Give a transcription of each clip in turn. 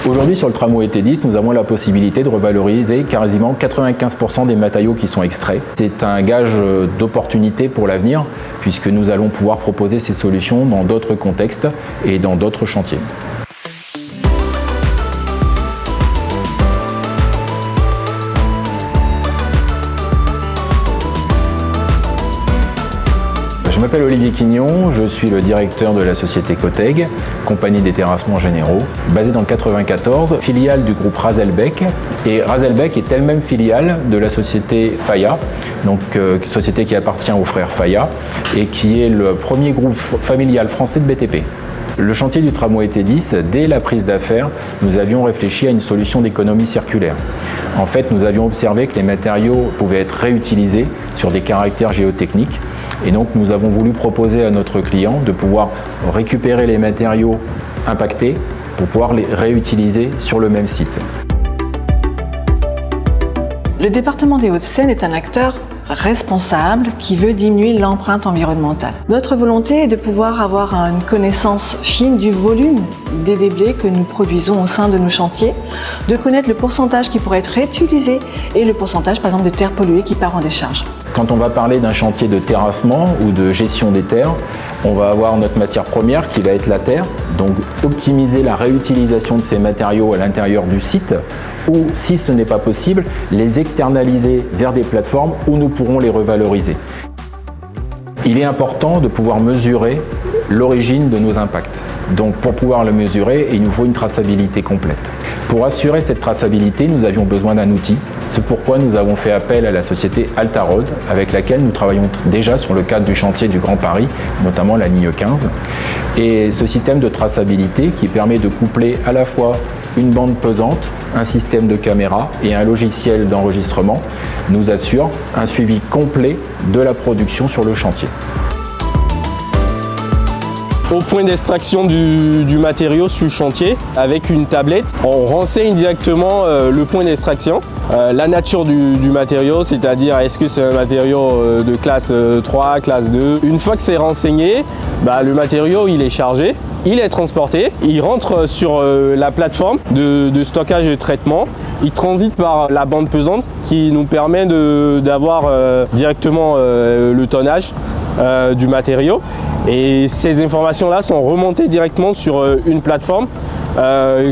Aujourd'hui, sur le tramway T10, nous avons la possibilité de revaloriser quasiment 95% des matériaux qui sont extraits. C'est un gage d'opportunité pour l'avenir, puisque nous allons pouvoir proposer ces solutions dans d'autres contextes et dans d'autres chantiers. Je m'appelle Olivier Quignon, je suis le directeur de la société Coteg, compagnie des terrassements généraux, basée dans le 94, filiale du groupe Razelbeck. Et Razelbeck est elle-même filiale de la société Faya, donc société qui appartient aux frères Faya et qui est le premier groupe familial français de BTP. Le chantier du tramway T10, dès la prise d'affaires, nous avions réfléchi à une solution d'économie circulaire. En fait, nous avions observé que les matériaux pouvaient être réutilisés sur des caractères géotechniques. Et donc nous avons voulu proposer à notre client de pouvoir récupérer les matériaux impactés pour pouvoir les réutiliser sur le même site. Le département des Hauts-de-Seine est un acteur responsable qui veut diminuer l'empreinte environnementale. Notre volonté est de pouvoir avoir une connaissance fine du volume des déblais que nous produisons au sein de nos chantiers, de connaître le pourcentage qui pourrait être réutilisé et le pourcentage par exemple de terres polluées qui part en décharge. Quand on va parler d'un chantier de terrassement ou de gestion des terres, on va avoir notre matière première qui va être la terre, donc optimiser la réutilisation de ces matériaux à l'intérieur du site ou, si ce n'est pas possible, les externaliser vers des plateformes où nous pourrons les revaloriser. Il est important de pouvoir mesurer l'origine de nos impacts. Donc pour pouvoir le mesurer, il nous faut une traçabilité complète. Pour assurer cette traçabilité, nous avions besoin d'un outil. C'est pourquoi nous avons fait appel à la société Altarod, avec laquelle nous travaillons déjà sur le cadre du chantier du Grand Paris, notamment la ligne 15. Et ce système de traçabilité qui permet de coupler à la fois une bande pesante, un système de caméra et un logiciel d'enregistrement nous assure un suivi complet de la production sur le chantier. Au point d'extraction du matériau sur le chantier, avec une tablette, on renseigne directement le point d'extraction, la nature du matériau, c'est-à-dire est-ce que c'est un matériau de classe 3, classe 2. Une fois que c'est renseigné, le matériau il est chargé, il est transporté, il rentre sur la plateforme de stockage et de traitement, il transite par la bande pesante qui nous permet d'avoir directement le tonnage du matériau. Et ces informations-là sont remontées directement sur une plateforme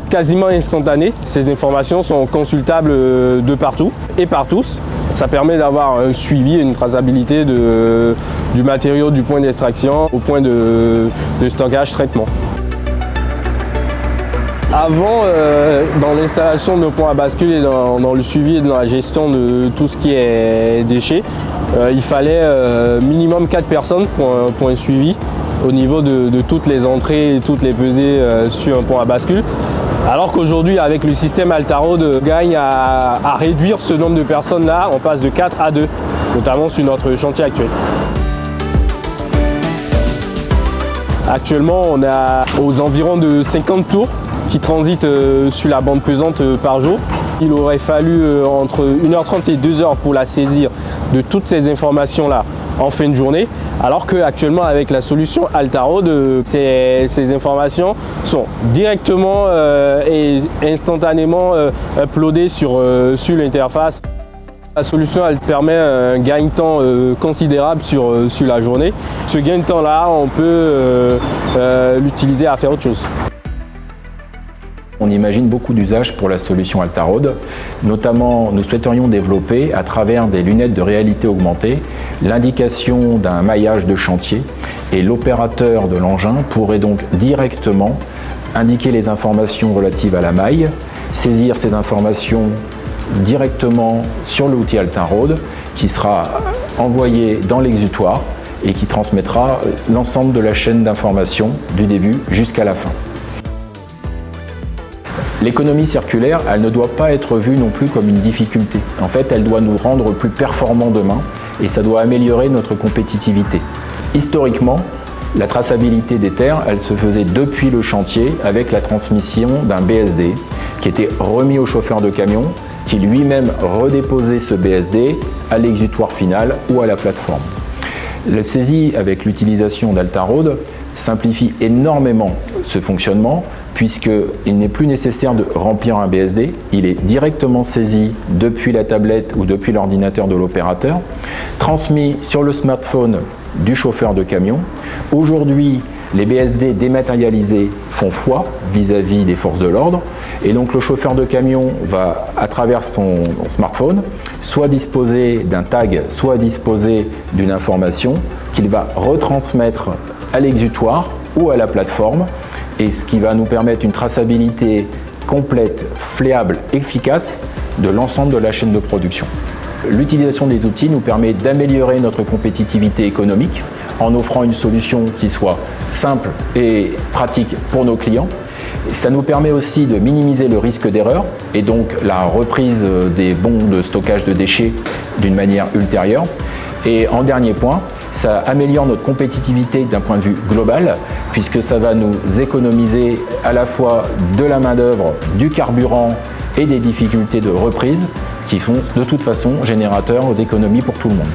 quasiment instantanée. Ces informations sont consultables de partout et par tous. Ça permet d'avoir un suivi et une traçabilité du matériau du point d'extraction au point de stockage traitement. Avant, dans l'installation de nos points à bascule et dans le suivi et dans la gestion de tout ce qui est déchets, il fallait minimum 4 personnes pour un suivi au niveau de toutes les entrées et toutes les pesées sur un point à bascule. Alors qu'aujourd'hui, avec le système Altarod, on gagne à réduire ce nombre de personnes-là, on passe de 4 à 2, notamment sur notre chantier actuel. Actuellement, on a aux environs de 50 tours qui transitent sur la bande pesante par jour. Il aurait fallu entre 1h30 et 2h pour la saisir de toutes ces informations-là en fin de journée, alors qu'actuellement avec la solution Altarod, ces informations sont directement et instantanément uploadées sur l'interface. La solution elle permet un gain de temps considérable sur la journée. Ce gain de temps-là, on peut l'utiliser à faire autre chose. On imagine beaucoup d'usages pour la solution Altarod. Notamment, nous souhaiterions développer, à travers des lunettes de réalité augmentée, l'indication d'un maillage de chantier et l'opérateur de l'engin pourrait donc directement indiquer les informations relatives à la maille, saisir ces informations directement sur l'outil Altarod qui sera envoyé dans l'exutoire et qui transmettra l'ensemble de la chaîne d'information du début jusqu'à la fin. L'économie circulaire, elle ne doit pas être vue non plus comme une difficulté. En fait, elle doit nous rendre plus performants demain et ça doit améliorer notre compétitivité. Historiquement, la traçabilité des terres, elle se faisait depuis le chantier avec la transmission d'un BSD qui était remis au chauffeur de camion, qui lui-même redéposait ce BSD à l'exutoire final ou à la plateforme. Le saisie avec l'utilisation d'Altarod simplifie énormément ce fonctionnement puisqu'il n'est plus nécessaire de remplir un BSD, il est directement saisi depuis la tablette ou depuis l'ordinateur de l'opérateur, transmis sur le smartphone du chauffeur de camion. Aujourd'hui, les BSD dématérialisés font foi vis-à-vis des forces de l'ordre, et donc le chauffeur de camion va, à travers son smartphone, soit disposer d'un tag, soit disposer d'une information qu'il va retransmettre à l'exutoire ou à la plateforme, et ce qui va nous permettre une traçabilité complète, fiable, efficace de l'ensemble de la chaîne de production. L'utilisation des outils nous permet d'améliorer notre compétitivité économique en offrant une solution qui soit simple et pratique pour nos clients. Ça nous permet aussi de minimiser le risque d'erreur et donc la reprise des bons de stockage de déchets d'une manière ultérieure. Et en dernier point, ça améliore notre compétitivité d'un point de vue global, puisque ça va nous économiser à la fois de la main-d'œuvre, du carburant et des difficultés de reprise qui sont de toute façon générateurs d'économies pour tout le monde.